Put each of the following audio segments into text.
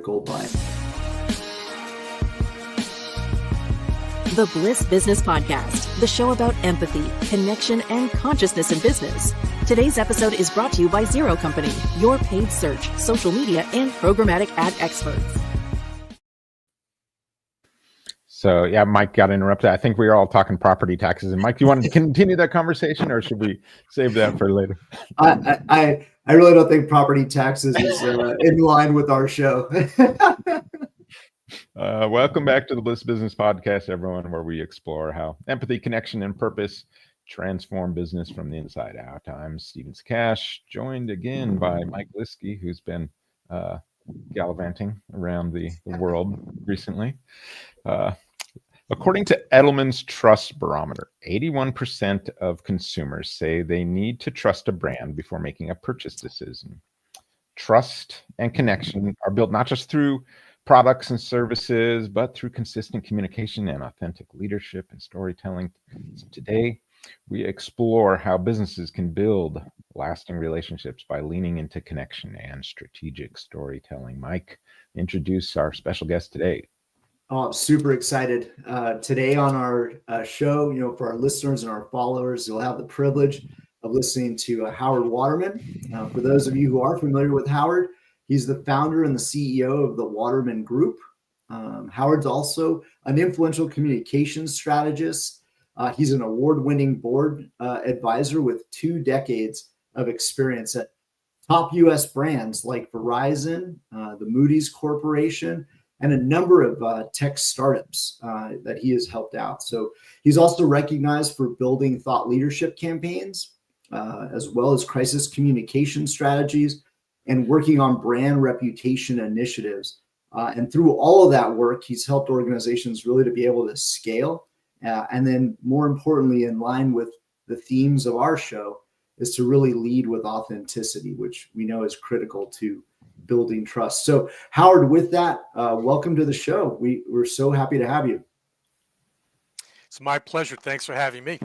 goldmine. The Bliss Business Podcast, the show about empathy, connection, and consciousness in business. Today's episode is brought to you by Zero Company, your paid search, social media, and programmatic ad experts. So yeah, Mike got interrupted. I think we were all talking property taxes. And Mike, do you want to continue that conversation, or should we save that for later? I really don't think property taxes is in line with our show. Welcome back to the Bliss Business Podcast, everyone, where we explore how empathy, connection, and purpose transform business from the inside out. I'm Stephen Sakach, joined again by Mike Liwski, who's been gallivanting around the world recently. According to Edelman's Trust Barometer, 81% of consumers say they need to trust a brand before making a purchase decision. Trust and connection are built not just through products and services, but through consistent communication and authentic leadership and storytelling. So today, we explore how businesses can build lasting relationships by leaning into connection and strategic storytelling. Mike, introduce our special guest today. Oh, I'm super excited. Today on our show, for our listeners and our followers, you'll have the privilege of listening to Howard Waterman. For those of you who are familiar with Howard, he's the founder and the CEO of the Waterman Group. Howard's also an influential communications strategist. He's an award-winning board advisor with 2 decades of experience at top U.S. brands like Verizon, the Moody's Corporation, and a number of tech startups that he has helped out. So he's also recognized for building thought leadership campaigns, as well as crisis communication strategies, and working on brand reputation initiatives. And through all of that work, he's helped organizations really to be able to scale. And then more importantly, in line with the themes of our show, is to really lead with authenticity, which we know is critical to building trust. So Howard, with that, welcome to the show. We're so happy to have you. It's my pleasure. Thanks for having me.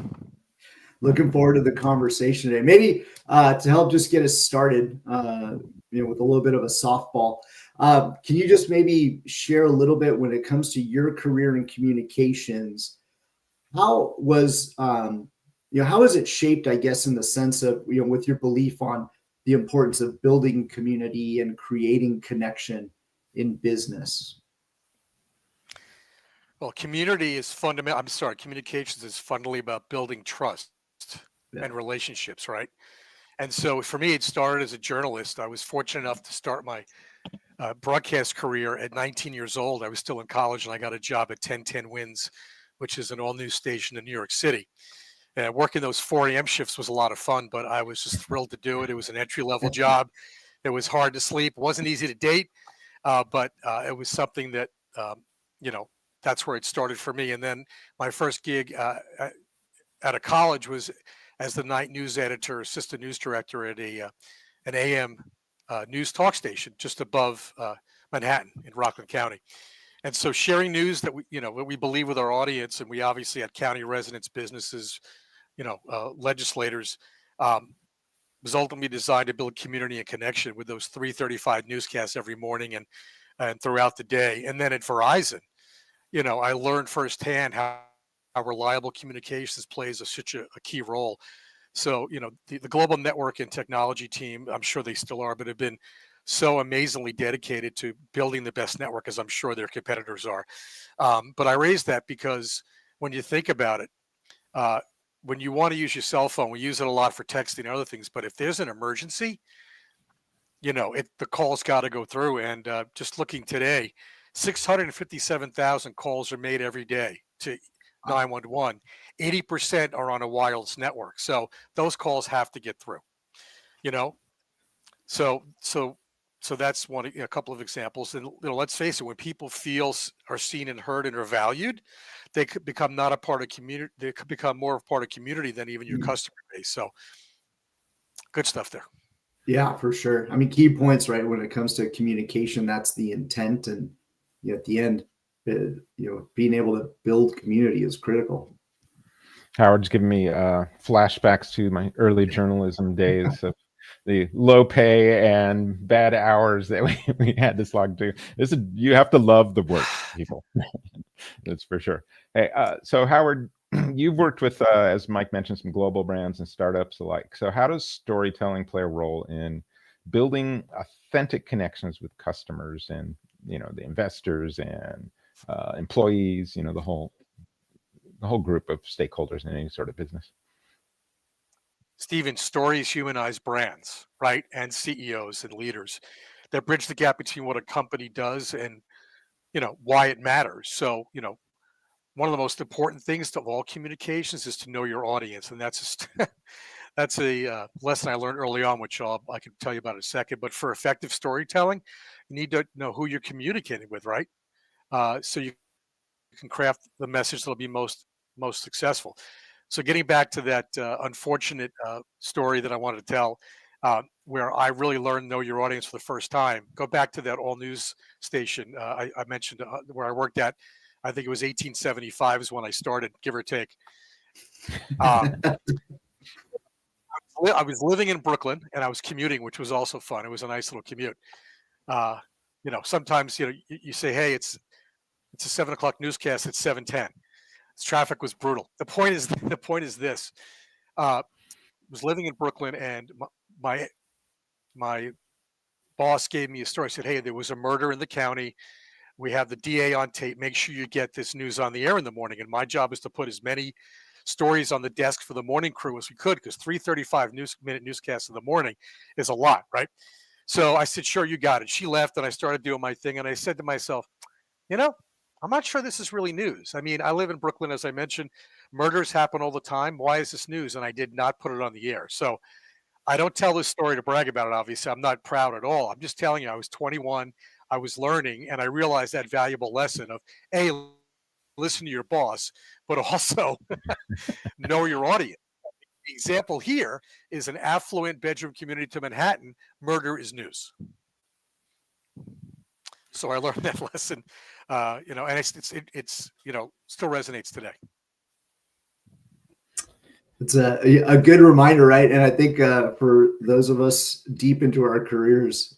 Looking forward to the conversation today. Maybe to help just get us started, with a little bit of a softball, can you just maybe share a little bit when it comes to your career in communications? How was how is it shaped, I guess, in the sense of, with your belief on the importance of building community and creating connection in business? Well, communications is fundamentally about building trust and relationships, right? And so for me, it started as a journalist. I was fortunate enough to start my broadcast career at 19 years old. I was still in college, and I got a job at 1010 Wins, which is an all-news station in New York City. And working those 4 a.m. shifts was a lot of fun, but I was just thrilled to do it. It was an entry-level job. It was hard to sleep. It wasn't easy to date, but it was something that, that's where it started for me. And then my first gig at a college was as the night news editor, assistant news director at an AM news talk station just above Manhattan in Rockland County. And so sharing news that what we believe with our audience, and we obviously had county residents, businesses, legislators, was ultimately designed to build community and connection with those 3:35 newscasts every morning and throughout the day. And then at Verizon, I learned firsthand how reliable communications plays such a key role. So, the global network and technology team, I'm sure they still are, but have been so amazingly dedicated to building the best network, as I'm sure their competitors are. But I raised that because when you think about it, when you want to use your cell phone, we use it a lot for texting and other things. But if there's an emergency, the call's got to go through. And just looking today, 657,000 calls are made every day to 911. 80% are on a wireless network. So those calls have to get through, So that's a couple of examples. And let's face it, when people are seen and heard and are valued, they could become not a part of community. They could become more of a part of community than even your customer base. So good stuff there. Yeah, for sure. I mean, key points, right? When it comes to communication, that's the intent. And at the end, being able to build community is critical. Howard's giving me flashbacks to my early journalism days of the low pay and bad hours that we had to slog to. You have to love the work, people. That's for sure. Hey, so Howard, you've worked with, as Mike mentioned, some global brands and startups alike. So how does storytelling play a role in building authentic connections with customers and, the investors and employees, the whole group of stakeholders in any sort of business? Stephen, stories humanize brands, right? And CEOs and leaders that bridge the gap between what a company does and, why it matters. So, one of the most important things to all communications is to know your audience. And that's that's a lesson I learned early on, which I can tell you about in a second. But for effective storytelling, you need to know who you're communicating with, right? So you can craft the message that'll be most successful. So getting back to that unfortunate story that I wanted to tell, where I really learned know your audience for the first time. Go back to that all news station I mentioned where I worked at. I think it was 1875 is when I started, give or take. I was living in Brooklyn and I was commuting, which was also fun. It was a nice little commute. Sometimes you say, hey, it's a 7:00 newscast at 7:10. Traffic was brutal. The point is this: I was living in Brooklyn, and my boss gave me a story. I said, "Hey, there was a murder in the county. We have the DA on tape. Make sure you get this news on the air in the morning." And my job is to put as many stories on the desk for the morning crew as we could, because 3:35 minute newscasts in the morning is a lot, right? So I said, "Sure, you got it." She left, and I started doing my thing. And I said to myself, I'm not sure this is really news. I mean, I live in Brooklyn, as I mentioned. Murders happen all the time. Why is this news? And I did not put it on the air. So I don't tell this story to brag about it, obviously. I'm not proud at all. I'm just telling you, I was 21. I was learning, and I realized that valuable lesson of, A, listen to your boss, but also know your audience. The example here is an affluent bedroom community to Manhattan. Murder is news. So I learned that lesson, and it's still resonates today. It's a good reminder, right? And I think for those of us deep into our careers,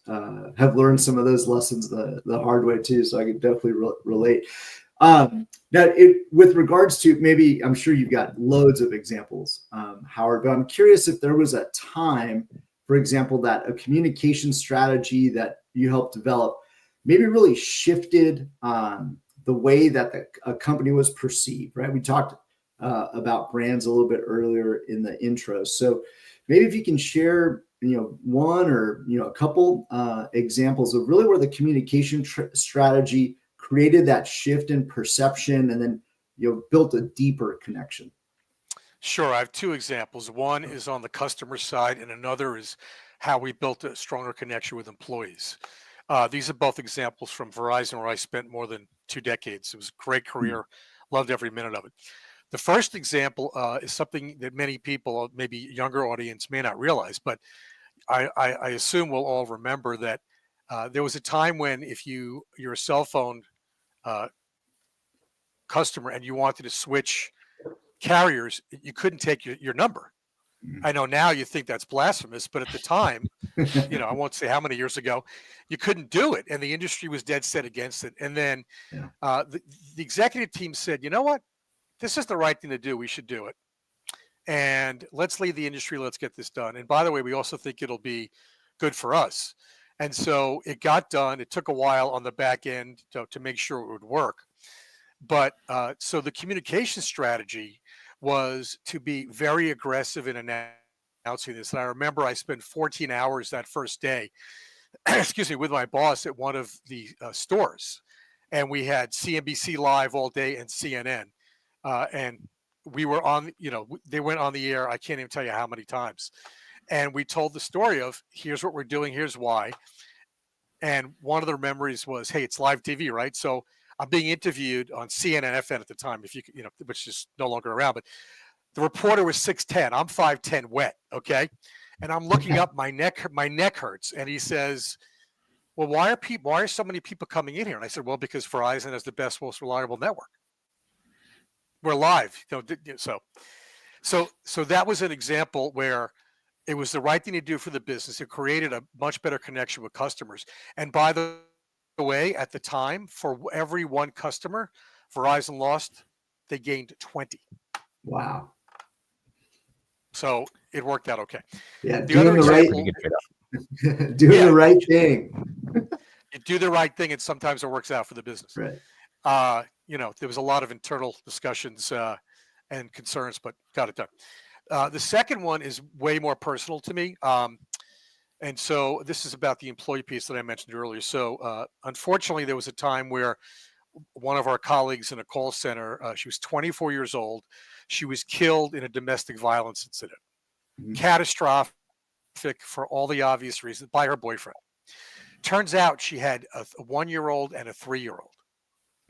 have learned some of those lessons the hard way too. So I can definitely relate. Now, with regards to maybe, I'm sure you've got loads of examples, Howard, but I'm curious if there was a time, for example, that a communication strategy that you helped develop maybe really shifted the way that a company was perceived, right? We talked about brands a little bit earlier in the intro. So maybe if you can share, one or, a couple examples of really where the communication strategy created that shift in perception and then, built a deeper connection. Sure. I have two examples. One is on the customer side, and another is how we built a stronger connection with employees. These are both examples from Verizon, where I spent more than 2 decades. It was a great career. Loved every minute of it. The first example is something that many people, maybe younger audience, may not realize, but I assume we'll all remember that there was a time when if you're a cell phone customer and you wanted to switch carriers, you couldn't take your number. I know now you think that's blasphemous, but at the time, I won't say how many years ago, you couldn't do it. And the industry was dead set against it. And then the executive team said, you know what? This is the right thing to do. We should do it. And let's lead the industry. Let's get this done. And by the way, we also think it'll be good for us. And so it got done. It took a while on the back end to make sure it would work. But so the communication strategy was to be very aggressive in announcing this. And I remember I spent 14 hours that first day, excuse me, with my boss at one of the stores. And we had CNBC Live all day and CNN. And we were on, they went on the air. I can't even tell you how many times. And we told the story of, here's what we're doing, here's why. And one of the memories was, hey, it's live TV, right? So I'm being interviewed on CNN FN at the time, which is no longer around, but the reporter was 6'10". I'm 5'10", wet. Okay. And I'm looking up, my neck hurts. And he says, well, why are so many people coming in here? And I said, well, because Verizon is the best, most reliable network. We're live. So that was an example where It was the right thing to do for the business. It created a much better connection with customers. And by the way, at the time, for every one customer Verizon lost, they gained 20. Wow. So it worked out okay. Yeah, The other example, doing the right thing. You do the right thing, and sometimes it works out for the business. Right. There was a lot of internal discussions and concerns, but got it done. The second one is way more personal to me. And so this is about the employee piece that I mentioned earlier. So unfortunately, there was a time where one of our colleagues in a call center, she was 24 years old. She was killed in a domestic violence incident. Mhm. Catastrophic for all the obvious reasons by her boyfriend. Turns out she had a 1-year-old and a 3-year-old.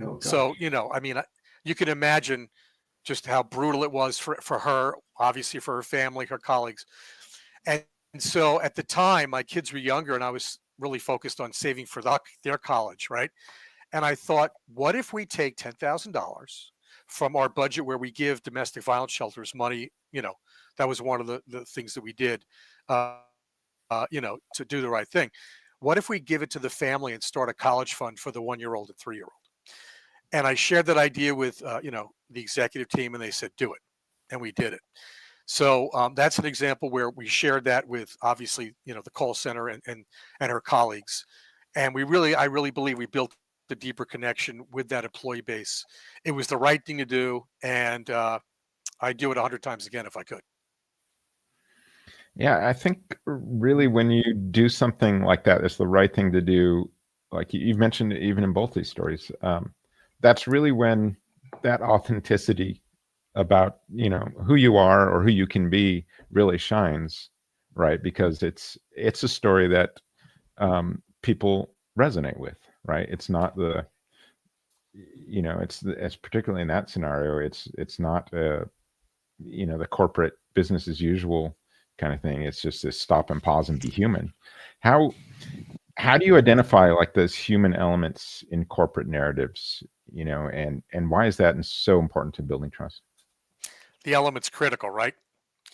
Oh, gosh. So, you can imagine just how brutal it was for her, obviously for her family, her colleagues. And so at the time, my kids were younger and I was really focused on saving for their college, right? And I thought, what if we take $10,000 from our budget where we give domestic violence shelters money? That was one of the things that we did, to do the right thing. What if we give it to the family and start a college fund for the 1-year-old and 3-year-old? And I shared that idea with, the executive team, and they said, do it. And we did it. So that's an example where we shared that with, obviously, the call center and her colleagues. And I really believe we built the deeper connection with that employee base. It was the right thing to do. And I'd do it 100 times again if I could. Yeah, I think really when you do something like that, it's the right thing to do. Like you've mentioned, even in both these stories, that's really when that authenticity about who you are or who you can be really shines, right? Because it's a story that people resonate with, right? It's not it's particularly in that scenario, it's not the corporate business as usual kind of thing. It's just this stop and pause and be human. How do you identify like those human elements in corporate narratives, and why is that so important to building trust? The element's critical, right?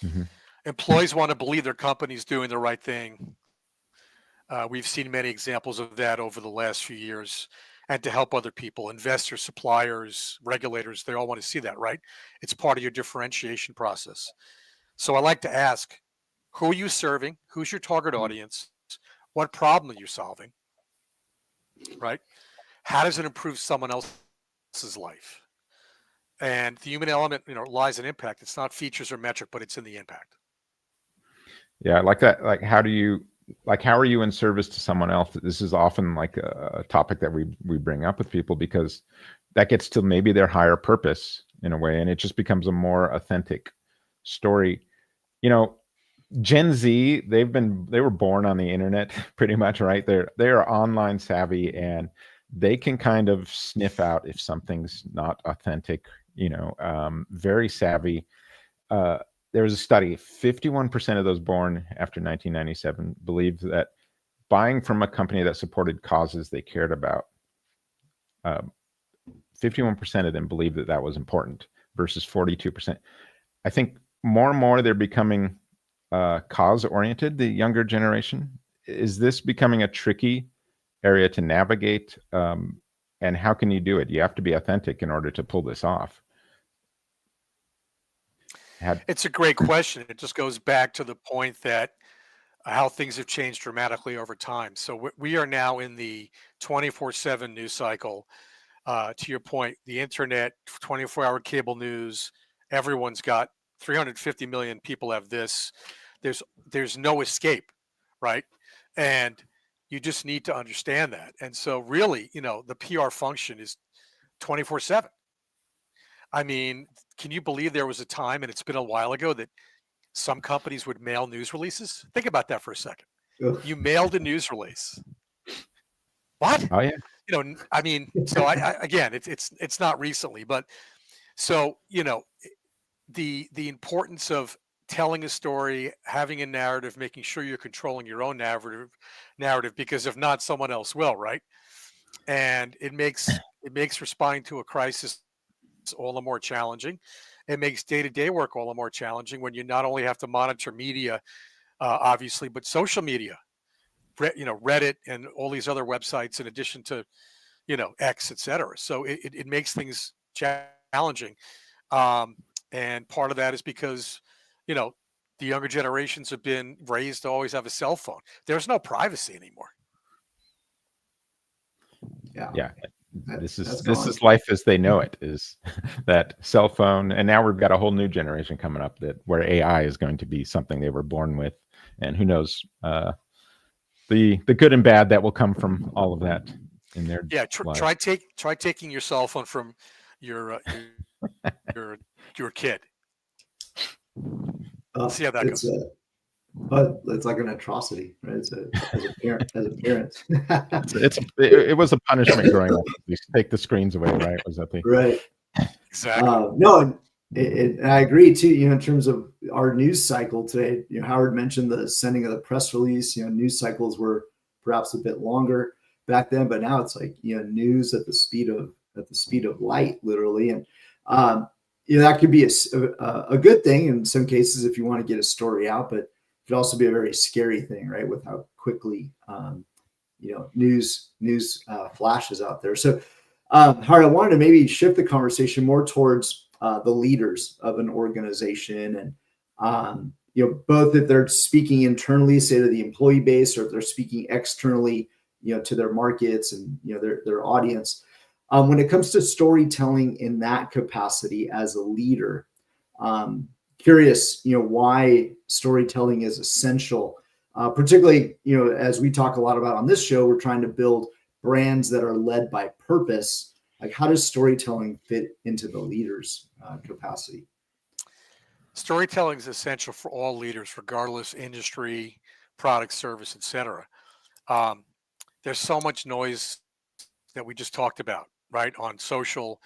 Mm-hmm. Employees want to believe their company's doing the right thing. We've seen many examples of that over the last few years. And to help other people, investors, suppliers, regulators, they all want to see that, right? It's part of your differentiation process. So I like to ask, who are you serving? Who's your target audience? What problem are you solving? Right? How does it improve someone else's life? And the human element, lies in impact. It's not features or metric, but it's in the impact. Yeah, I like that. Like, how are you in service to someone else? This is often like a topic that we bring up with people because that gets to maybe their higher purpose in a way, and it just becomes a more authentic story. Gen Z, they were born on the internet pretty much, right? They are online savvy and they can kind of sniff out if something's not authentic, very savvy. There was a study, 51% of those born after 1997 believed that buying from a company that supported causes they cared about, 51% of them believed that was important versus 42%. I think more and more they're becoming cause-oriented, the younger generation. Is this becoming a tricky area to navigate? And how can you do it? You have to be authentic in order to pull this off. It's a great question. It just goes back to the point that how things have changed dramatically over time. So we are now in the 24/7 news cycle. To your point, the internet, 24-hour cable news, everyone's got 350 million people have this. There's no escape, right? And you just need to understand that. And so really, the PR function is 24/7. I mean, can you believe there was a time, and it's been a while ago, that some companies would mail news releases? Think about that for a second. Ugh. You mailed a news release. What? Oh yeah. I mean, so I again, it's not recently, but so the importance of telling a story, having a narrative, making sure you're controlling your own narrative, because if not, someone else will, right? And it makes responding to a crisis all the more challenging. It makes day-to-day work all the more challenging when you not only have to monitor media obviously, but social media, Reddit and all these other websites, in addition to, X, et cetera. So it makes things challenging. And part of that is because, the younger generations have been raised to always have a cell phone. There's no privacy anymore. Yeah. This is life as they know it, is that cell phone. And now we've got a whole new generation coming up where AI is going to be something they were born with. And who knows, the good and bad that will come from all of that in their try taking your cell phone from your kid. See how that goes. But it's like an atrocity, right? As a parent. It was a punishment growing up. You take the screens away, right? Was that right? Exactly. No, and I agree too. In terms of our news cycle today, Howard mentioned the sending of the press release. News cycles were perhaps a bit longer back then, but now it's like news at the speed of light, literally, and that could be a good thing in some cases if you want to get a story out, but it could also be a very scary thing, right? With how quickly news flashes out there. So, Howard, I wanted to maybe shift the conversation more towards the leaders of an organization, and both if they're speaking internally, say to the employee base, or if they're speaking externally, to their markets and their audience. When it comes to storytelling in that capacity as a leader, curious, why storytelling is essential, particularly, as we talk a lot about on this show, we're trying to build brands that are led by purpose. Like, how does storytelling fit into the leader's capacity? Storytelling is essential for all leaders, regardless industry, product, service, etc. There's so much noise that we just talked about, right, on social.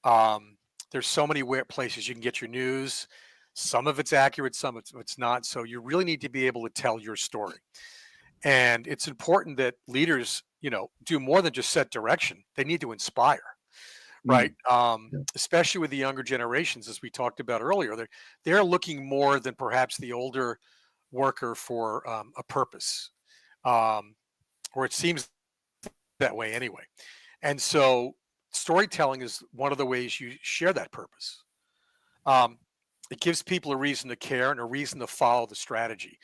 There's so many places you can get your news. Some of it's accurate, some of it's not. So you really need to be able to tell your story. And it's important that leaders, do more than just set direction. They need to inspire, right? Especially with the younger generations, as we talked about earlier. They're looking more than perhaps the older worker for a purpose, or it seems that way anyway. And so storytelling is one of the ways you share that purpose. It gives people a reason to care and a reason to follow the strategy.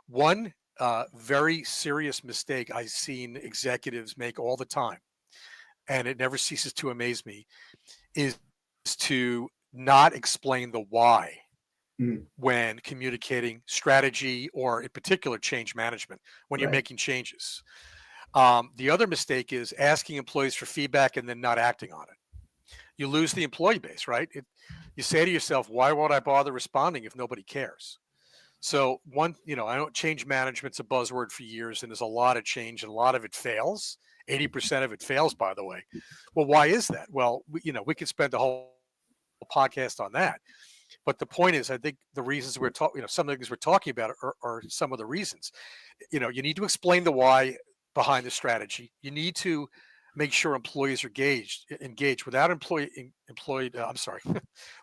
One very serious mistake I've seen executives make all the time, and it never ceases to amaze me, is to not explain the why when communicating strategy, or in particular change management, when you're making changes. The other mistake is asking employees for feedback and then not acting on it. You lose the employee base, right? You say to yourself, why won't I bother responding if nobody cares? So I know change management's a buzzword for years, and there's a lot of change, and a lot of it fails. 80% of it fails, by the way. Well, why is that? Well, we could spend a whole podcast on that. But the point is, I think the reasons we're talking, some of the things we're talking about are some of the reasons. You need to explain the why behind the strategy. You need to make sure employees are engaged. Without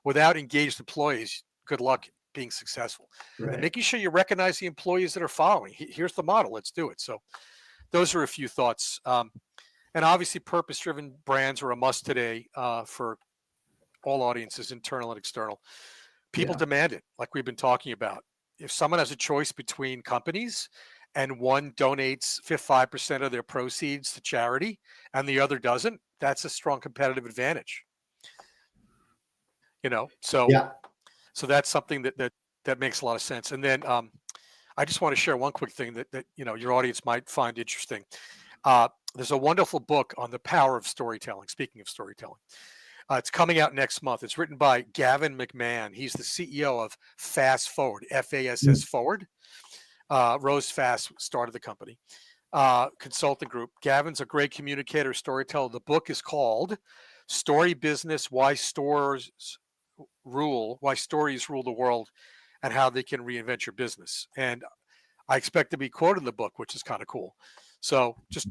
without engaged employees, good luck being successful. And making sure you recognize the employees that are following. Here's the model. Let's do it. So those are a few thoughts. And obviously, purpose-driven brands are a must today for all audiences, internal and external. People demand it, like we've been talking about. If someone has a choice between companies and one donates 5% of their proceeds to charity and the other doesn't, that's a strong competitive advantage. So that's something that makes a lot of sense. And then I just want to share one quick thing that your audience might find interesting. There's a wonderful book on the power of storytelling. Speaking of storytelling, it's coming out next month. It's written by Gavin McMahon. He's the CEO of Fast Forward, FASS Forward. Rose Fast started the company, consulting group. Gavin's a great communicator, storyteller. The book is called Story Business: Why Stories Rule the World and How They Can Reinvent Your Business. And I expect to be quoted in the book, which is kind of cool. So just,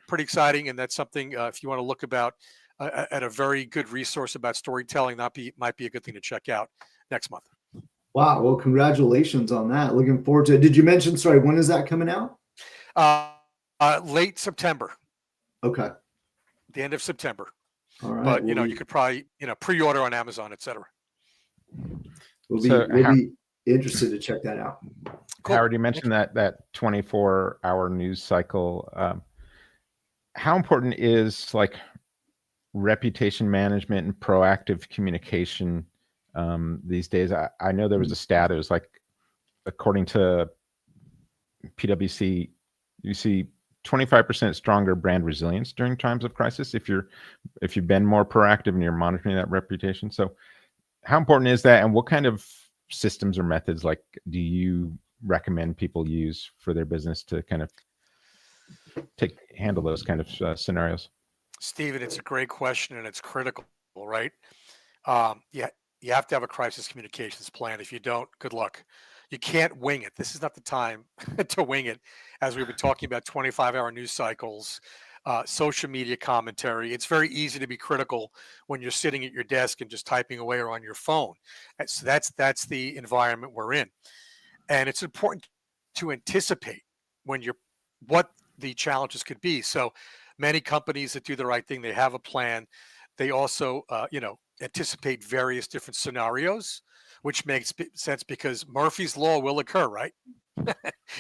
pretty exciting. And that's something, if you want to look about at a very good resource about storytelling, might be a good thing to check out next month. Wow. Well, congratulations on that. Looking forward to it. Did you mention, sorry, when is that coming out? Late September. Okay. The end of September. All right. But, you could probably, pre-order on Amazon, etc. We'll be interested to check that out. Cool. Howard, you mentioned that 24-hour news cycle. How important is like reputation management and proactive communication these days? I know there was a stat. It was like, according to PwC, you see 25% stronger brand resilience during times of crisis if you've been more proactive and you're monitoring that reputation. So how important is that, and what kind of systems or methods do you recommend people use for their business to kind of handle those kind of scenarios? Stephen, it's a great question, and it's critical, right? You have to have a crisis communications plan. If you don't, good luck. You can't wing it. This is not the time to wing it. As we've been talking about 25-hour news cycles, social media commentary. It's very easy to be critical when you're sitting at your desk and just typing away or on your phone. So that's the environment we're in. And it's important to anticipate what the challenges could be. So many companies that do the right thing, they have a plan. They also, anticipate various different scenarios, which makes sense because Murphy's Law will occur, right?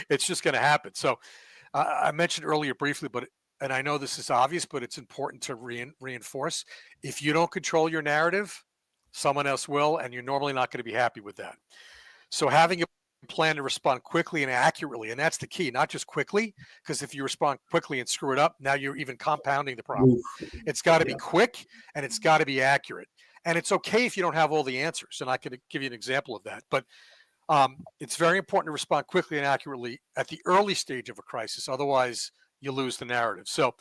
It's just going to happen. So I mentioned earlier briefly, and I know this is obvious, but it's important to reinforce. If you don't control your narrative, someone else will, and you're normally not going to be happy with that. So having a plan to respond quickly and accurately, and that's the key, not just quickly, because if you respond quickly and screw it up, now you're even compounding the problem. It's got to be quick, and it's got to be accurate. And it's okay if you don't have all the answers, and I can give you an example of that. But it's very important to respond quickly and accurately at the early stage of a crisis. Otherwise, you lose the narrative. So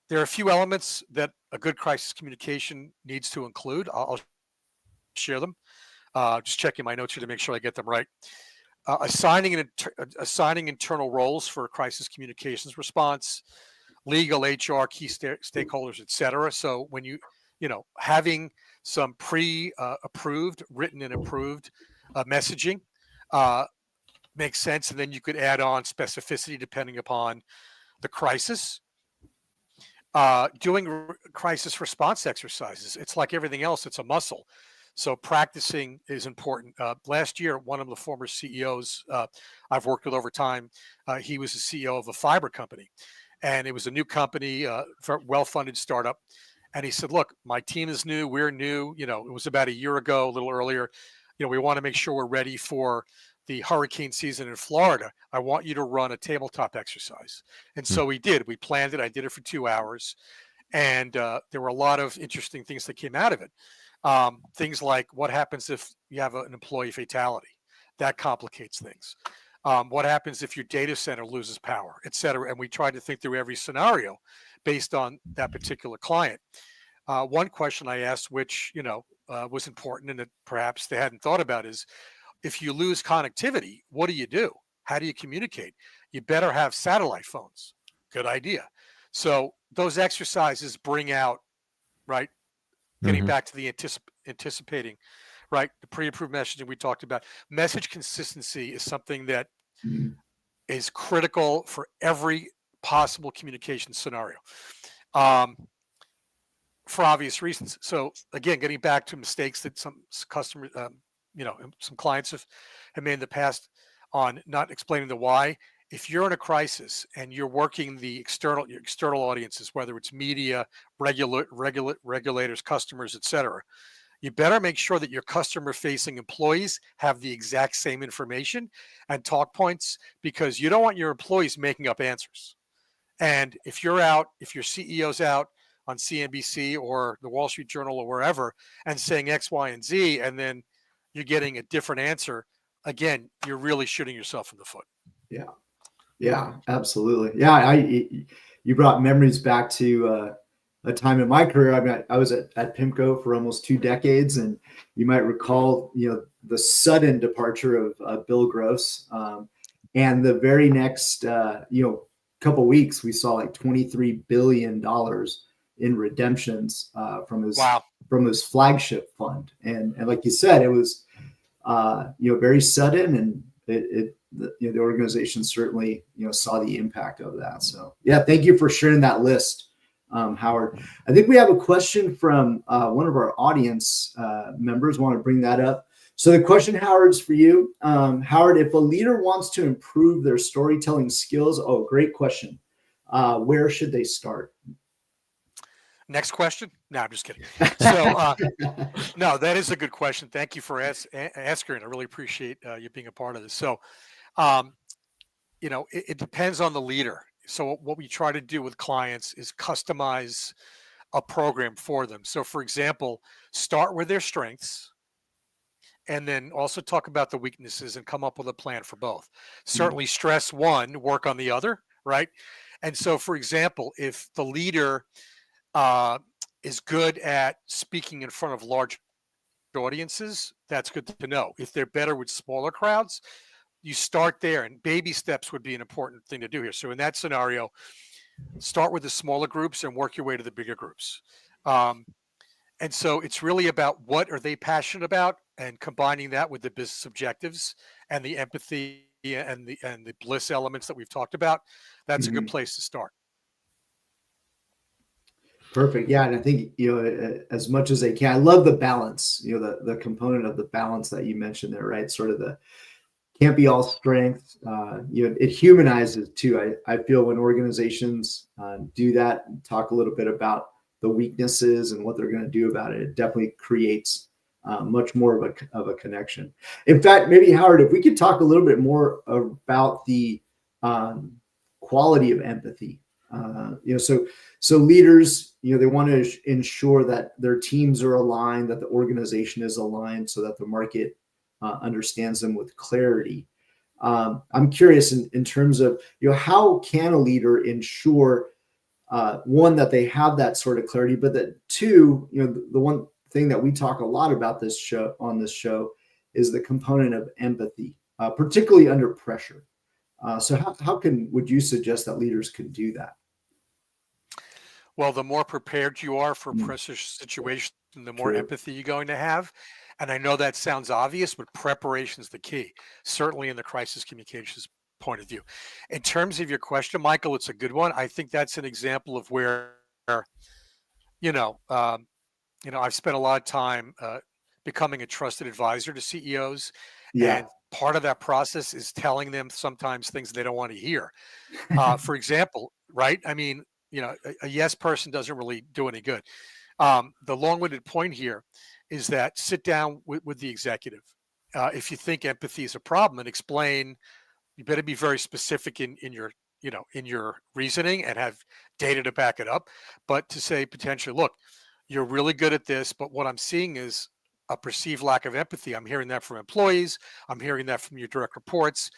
there are a few elements that a good crisis communication needs to include. I'll share them. Just checking my notes here to make sure I get them right. Assigning internal roles for crisis communications response, legal, HR, key stakeholders, etc. So when having some pre-approved, written and approved messaging makes sense, and then you could add on specificity depending upon the crisis. Doing crisis response exercises, it's like everything else, it's a muscle. So practicing is important. Last year, one of the former CEOs I've worked with over time, he was the CEO of a fiber company, and it was a new company, well-funded startup. And he said, look, my team is new. We're new. It was about a year ago, a little earlier. We want to make sure we're ready for the hurricane season in Florida. I want you to run a tabletop exercise. And so we did. We planned it. I did it for 2 hours. And there were a lot of interesting things that came out of it. Things like what happens if you have an employee fatality? That complicates things. What happens if your data center loses power, et cetera? And we tried to think through every scenario based on that particular client. One question I asked, which was important and that perhaps they hadn't thought about, is if you lose connectivity, what do you do? How do you communicate? You better have satellite phones. Good idea. So those exercises bring out, right, getting back to the anticipating, right, the pre-approved messaging we talked about. Message consistency is something that is critical for every possible communication scenario, for obvious reasons. So again, getting back to mistakes that some customers, some clients have made in the past on not explaining the why. If you're in a crisis and you're working your external audiences, whether it's media, regulators, customers, et cetera, you better make sure that your customer-facing employees have the exact same information and talk points, because you don't want your employees making up answers. And if your CEO's out on CNBC or the Wall Street Journal or wherever and saying X, Y, and Z, and then you're getting a different answer, again, you're really shooting yourself in the foot. Yeah, absolutely. Yeah, you brought memories back to a time in my career. I mean, I was at PIMCO for almost 2 decades, and you might recall, the sudden departure of Bill Gross, and the very next, couple weeks, we saw like $23 billion in redemptions from his flagship fund, and like you said, it was very sudden, and the organization certainly, saw the impact of that. So yeah, thank you for sharing that list, Howard. I think we have a question from one of our audience members. Want to bring that up. So the question, Howard, is for you. Howard, if a leader wants to improve their storytelling skills, great question. Where should they start? Next question. No, I'm just kidding. So no, that is a good question. Thank you for asking. I really appreciate you being a part of this. So, it depends on the leader. So what we try to do with clients is customize a program for them. So for example, start with their strengths and then also talk about the weaknesses and come up with a plan for both. Certainly stress one, work on the other, right? And so for example, if the leader is good at speaking in front of large audiences, that's good to know. If they're better with smaller crowds, you start there, and baby steps would be an important thing to do here. So in that scenario, start with the smaller groups and work your way to the bigger groups. And so it's really about what are they passionate about and combining that with the business objectives and the empathy and the bliss elements that we've talked about. That's a good place to start. Perfect. Yeah. And I think, as much as they can, I love the balance, the component of the balance that you mentioned there, right? Sort of can't be all strength. It humanizes too. I feel when organizations do that and talk a little bit about the weaknesses and what they're going to do about it, it definitely creates much more of a connection. In fact, maybe Howard, if we could talk a little bit more about the quality of empathy. So leaders, they want to ensure that their teams are aligned, that the organization is aligned, so that the market understands them with clarity. I'm curious in terms of, how can a leader ensure, one, that they have that sort of clarity, but that two, the one thing that we talk a lot about on this show is the component of empathy, particularly under pressure. So how would you suggest that leaders can do that? Well, the more prepared you are for pressure situation, the more empathy you're going to have. And I know that sounds obvious, but preparation is the key, certainly in the crisis communications point of view. In terms of your question, Michael, it's a good one. I think that's an example of where, I've spent a lot of time becoming a trusted advisor to CEOs. Yeah. And part of that process is telling them sometimes things they don't want to hear. For example, right? I mean, a yes person doesn't really do any good. The long-winded point here is that sit down with the executive. If you think empathy is a problem, and explain, you better be very specific in your reasoning and have data to back it up. But to say potentially, look, you're really good at this, but what I'm seeing is a perceived lack of empathy. I'm hearing that from employees. I'm hearing that from your direct reports.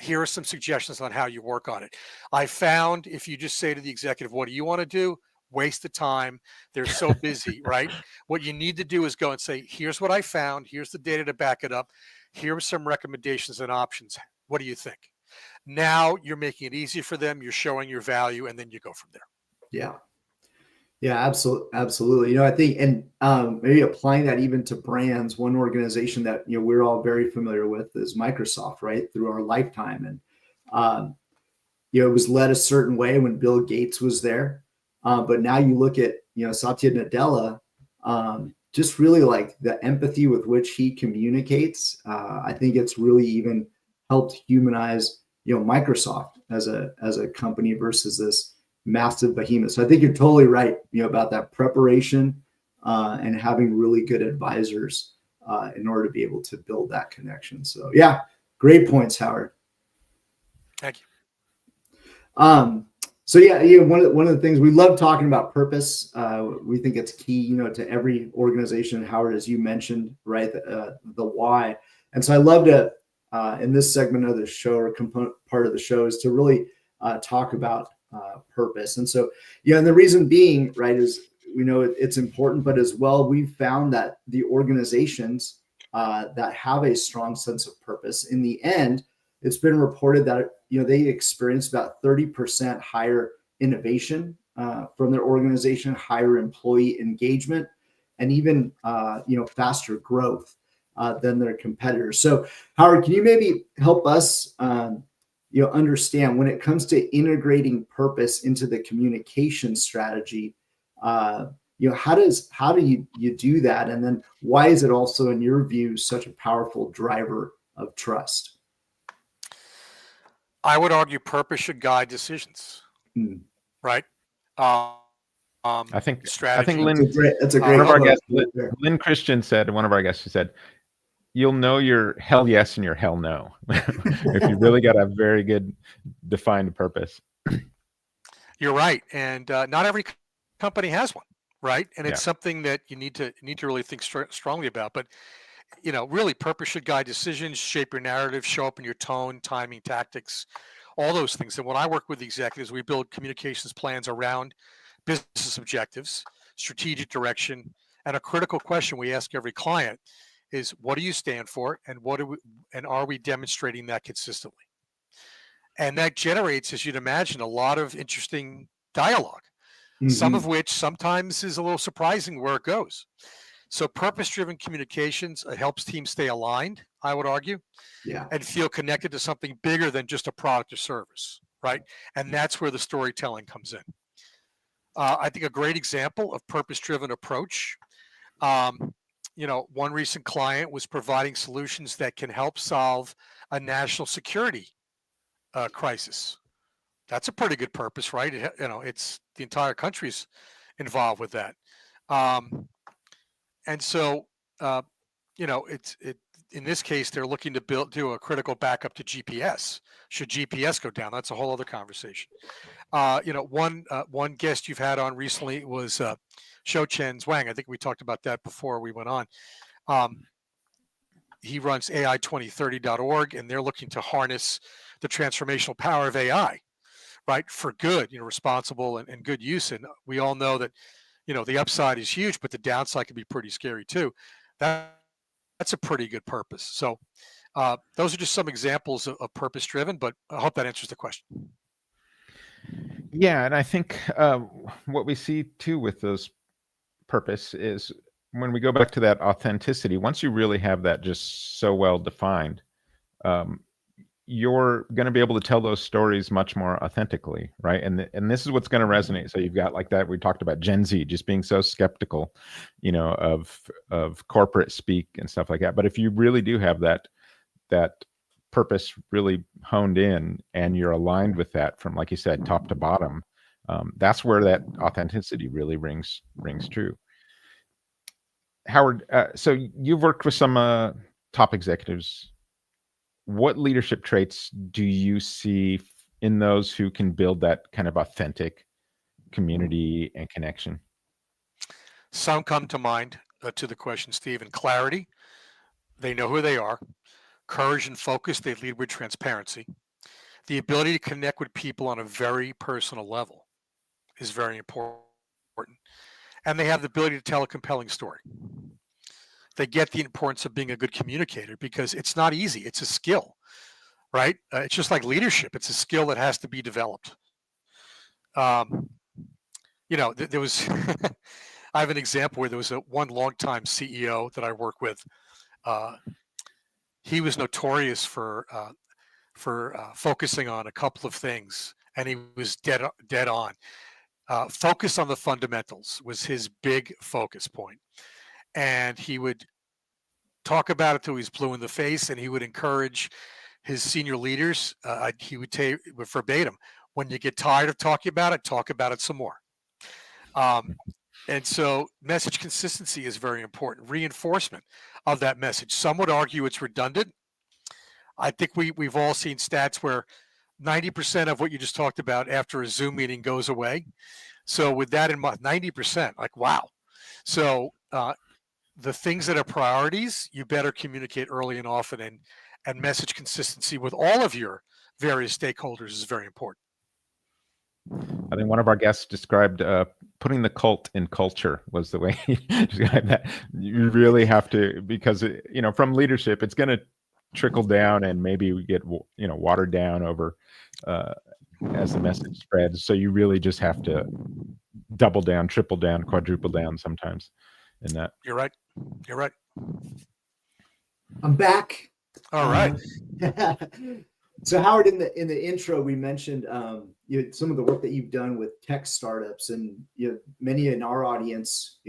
Here are some suggestions on how you work on it. I found if you just say to the executive, what do you want to do? Waste of time. They're so busy, right? What you need to do is go and say, here's what I found. Here's the data to back it up. Here are some recommendations and options. What do you think? Now you're making it easy for them. You're showing your value, and then you go from there. Yeah. Yeah, absolutely. I think, and maybe applying that even to brands, one organization that, we're all very familiar with is Microsoft, right? Through our lifetime. And, it was led a certain way when Bill Gates was there. But now you look at, Satya Nadella, just really like the empathy with which he communicates. I think it's really even helped humanize, Microsoft as a company versus this massive behemoth. So I think you're totally right, about that preparation and having really good advisors in order to be able to build that connection. So yeah, great points, Howard. Thank you. So yeah, one of the things we love talking about purpose. We think it's key, to every organization. Howard, as you mentioned, right, the why. And so I love to in this segment of the show, or component part of the show, is to really talk about purpose. And so, and the reason being, right, is it's important, but as well, we've found that the organizations that have a strong sense of purpose, in the end, it's been reported that they experience about 30% higher innovation from their organization, higher employee engagement, and even faster growth. than their competitors. So, Howard, can you maybe help us, understand when it comes to integrating purpose into the communication strategy? How do you do that, and then why is it also, in your view, such a powerful driver of trust? I would argue purpose should guide decisions, right? I think Strategy. That's a great one of our quote guests, right there. Lynn Christian said, one of our guests, she said, "You'll know your hell yes and your hell no if you really got a very good defined purpose." You're right, and not every company has one, right? And it's something that you need to really think strongly about. But really, purpose should guide decisions, shape your narrative, show up in your tone, timing, tactics, all those things. And when I work with the executives, we build communications plans around business objectives, strategic direction, and a critical question we ask every client is, what do you stand for, and are we demonstrating that consistently? And that generates, as you'd imagine, a lot of interesting dialogue, some of which sometimes is a little surprising where it goes. So purpose-driven communications, it helps teams stay aligned, I would argue, and feel connected to something bigger than just a product or service, right? And that's where the storytelling comes in. I think a great example of purpose-driven approach, one recent client was providing solutions that can help solve a national security crisis. That's a pretty good purpose, right? It's the entire country's involved with that. And so, in this case, they're looking to do a critical backup to GPS. Should GPS go down? That's a whole other conversation. One guest you've had on recently was Shou-Chen Zhang. I think we talked about that before we went on. He runs AI2030.org, and they're looking to harness the transformational power of AI, right, for good, responsible and good use. And we all know that, the upside is huge, but the downside can be pretty scary too. That's a pretty good purpose. So those are just some examples of purpose-driven, but I hope that answers the question. Yeah, and I think what we see too with those purpose is when we go back to that authenticity, once you really have that just so well defined, you're going to be able to tell those stories much more authentically, right? And this is what's going to resonate. So you've got, like that, we talked about Gen Z just being so skeptical, of corporate speak and stuff like that. But if you really do have that purpose really honed in, and you're aligned with that from, like you said, top to bottom, that's where that authenticity really rings true. Howard, so you've worked with some top executives. What leadership traits do you see in those who can build that kind of authentic community and connection? Some come to mind to the question, Steve. And clarity, they know who they are. Courage and focus, they lead with transparency. The ability to connect with people on a very personal level is very important. And they have the ability to tell a compelling story. They get the importance of being a good communicator because it's not easy. It's a skill, right? It's just like leadership. It's a skill that has to be developed. There was, I have an example where there was one longtime CEO that I work with. He was notorious for focusing on a couple of things, and he was dead on. Focus on the fundamentals was his big focus point. And he would talk about it till he was blue in the face, and he would encourage his senior leaders. He would take verbatim, when you get tired of talking about it, talk about it some more. And so message consistency is very important. Reinforcement of that message. Some would argue it's redundant. I think we've all seen stats where 90% of what you just talked about after a Zoom meeting goes away. So with that in mind, 90%, like, wow. So the things that are priorities, you better communicate early and often, and message consistency with all of your various stakeholders is very important. I think one of our guests described putting the cult in culture was the way he described that. You really have to, because from leadership, it's going to trickle down, and maybe we get watered down over as the message spreads. So you really just have to double down, triple down, quadruple down sometimes in that. You're right. I'm back. All right. So Howard, in the intro, we mentioned some of the work that you've done with tech startups, and many in our audience,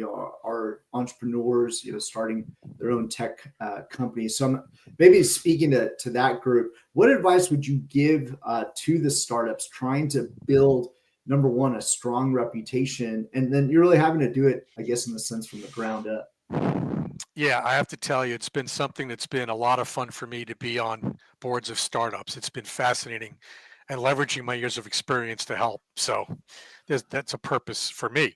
are entrepreneurs, starting their own tech companies. So I'm maybe speaking to that group. What advice would you give to the startups trying to build, number one, a strong reputation, and then you're really having to do it, I guess, in the sense from the ground up? Yeah, I have to tell you, it's been something that's been a lot of fun for me to be on boards of startups. It's been fascinating and leveraging my years of experience to help. So that's a purpose for me.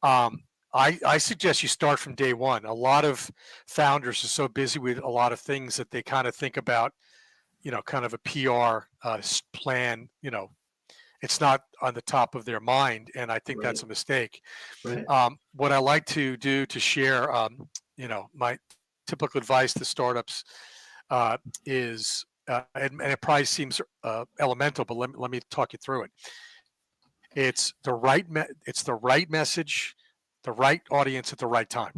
I suggest you start from day one. A lot of founders are so busy with a lot of things that they kind of think about, kind of a PR plan, it's not on the top of their mind. And I think that's a mistake. Right. What I like to do to share, my typical advice to startups is, and it probably seems elemental, but let me talk you through it. It's the right message, the right audience at the right time.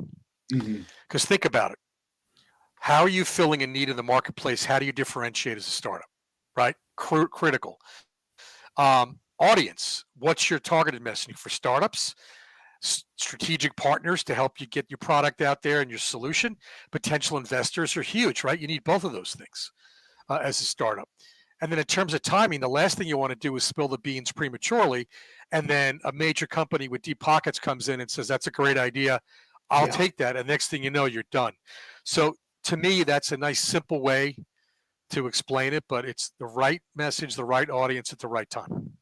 Because think about it. How are you filling a need in the marketplace? How do you differentiate as a startup? Right? Critical. Audience. What's your targeted messaging for startups? Strategic partners to help you get your product out there and your solution. Potential investors are huge, right? You need both of those things as a startup. And then in terms of timing, the last thing you want to do is spill the beans prematurely. And then a major company with deep pockets comes in and says, that's a great idea. I'll take that. And next thing you know, you're done. So to me, that's a nice, simple way to explain it, but it's the right message, the right audience at the right time.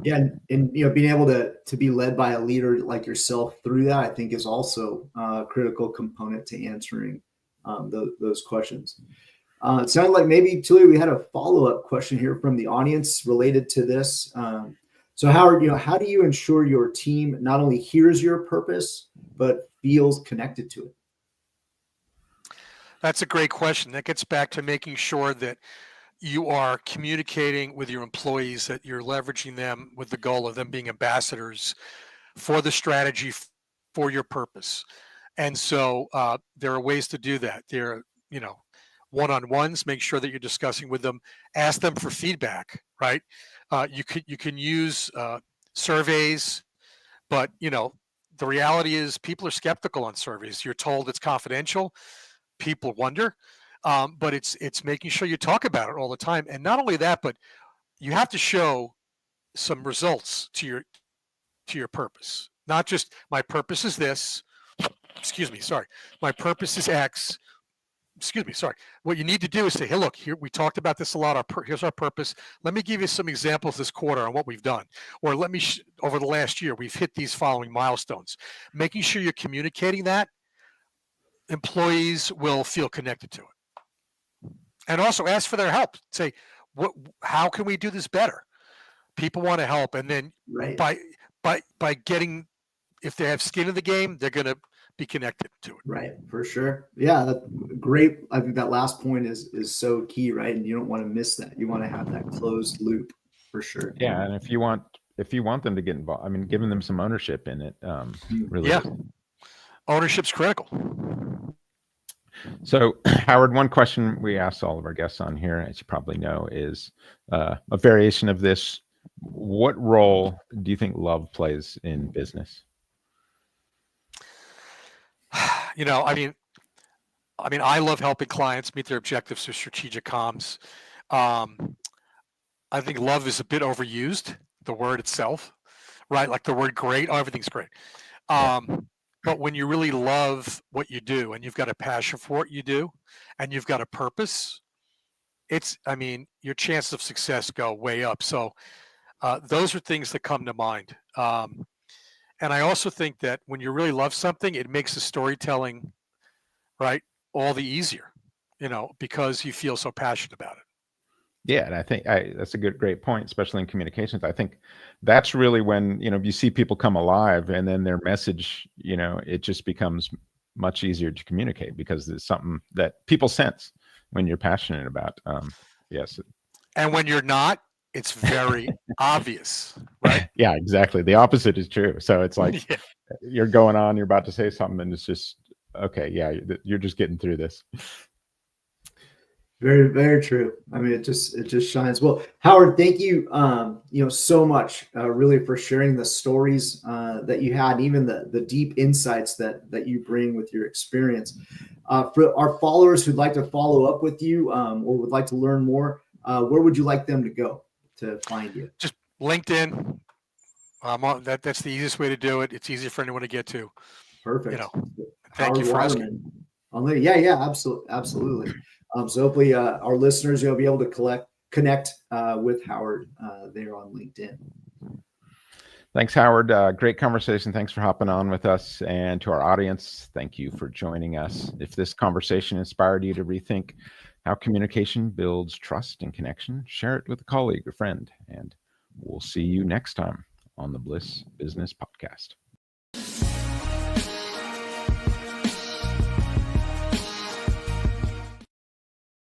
Yeah, and being able to be led by a leader like yourself through that, I think, is also a critical component to answering those questions. It sounded like maybe, Tully, we had a follow-up question here from the audience related to this. So Howard, how do you ensure your team not only hears your purpose, but feels connected to it? That's a great question. That gets back to making sure that you are communicating with your employees, that you're leveraging them with the goal of them being ambassadors for the strategy, for your purpose. And so there are ways to do that. There are, one-on-ones, make sure that you're discussing with them, ask them for feedback, right? You can use surveys, but the reality is people are skeptical on surveys. You're told it's confidential. People wonder, but it's making sure you talk about it all the time. And not only that, but you have to show some results to your purpose. Not just my purpose is this. Excuse me. Sorry. My purpose is X. Excuse me. Sorry. What you need to do is say, hey, look, here, we talked about this a lot. Here's our purpose. Let me give you some examples this quarter on what we've done. Or let me, over the last year, we've hit these following milestones. Making sure you're communicating that, employees will feel connected to it. And also ask for their help. Say, how can we do this better? People want to help. And then by getting, if they have skin in the game, they're going to be connected to it. Right, for sure. Yeah, that's great. I think that last point is so key, right? And you don't want to miss that. You want to have that closed loop for sure. Yeah, and if you want them to get involved, I mean, giving them some ownership in it, really. Yeah, ownership's critical. So, Howard, one question we ask all of our guests on here, as you probably know, is a variation of this. What role do you think love plays in business? I love helping clients meet their objectives through strategic comms. I think love is a bit overused, the word itself, right? Like the word great, everything's great. But when you really love what you do and you've got a passion for what you do and you've got a purpose, your chances of success go way up. So those are things that come to mind. And I also think that when you really love something, it makes the storytelling, right, all the easier, because you feel so passionate about it. Yeah, and I think that's a great point, especially in communications. I think that's really when, you see people come alive and then their message, it just becomes much easier to communicate because it's something that people sense when you're passionate about. Yes. And when you're not, it's very obvious, right? Yeah, exactly. The opposite is true. So it's like you're going on, you're about to say something, and it's just Okay, yeah, you're just getting through this. Very, very true. I mean, it just shines. Well, Howard, thank you, so much, really, for sharing the stories that you had, and even the deep insights that you bring with your experience. For our followers who'd like to follow up with you or would like to learn more, where would you like them to go to find you? Just LinkedIn. That's the easiest way to do it. It's easy for anyone to get to. Perfect. Thank you for Waterman. asking. Yeah, absolutely. So hopefully our listeners, be able to connect with Howard there on LinkedIn. Thanks, Howard. Great conversation. Thanks for hopping on with us. And to our audience, thank you for joining us. If this conversation inspired you to rethink how communication builds trust and connection, share it with a colleague or friend. And we'll see you next time on the Bliss Business Podcast.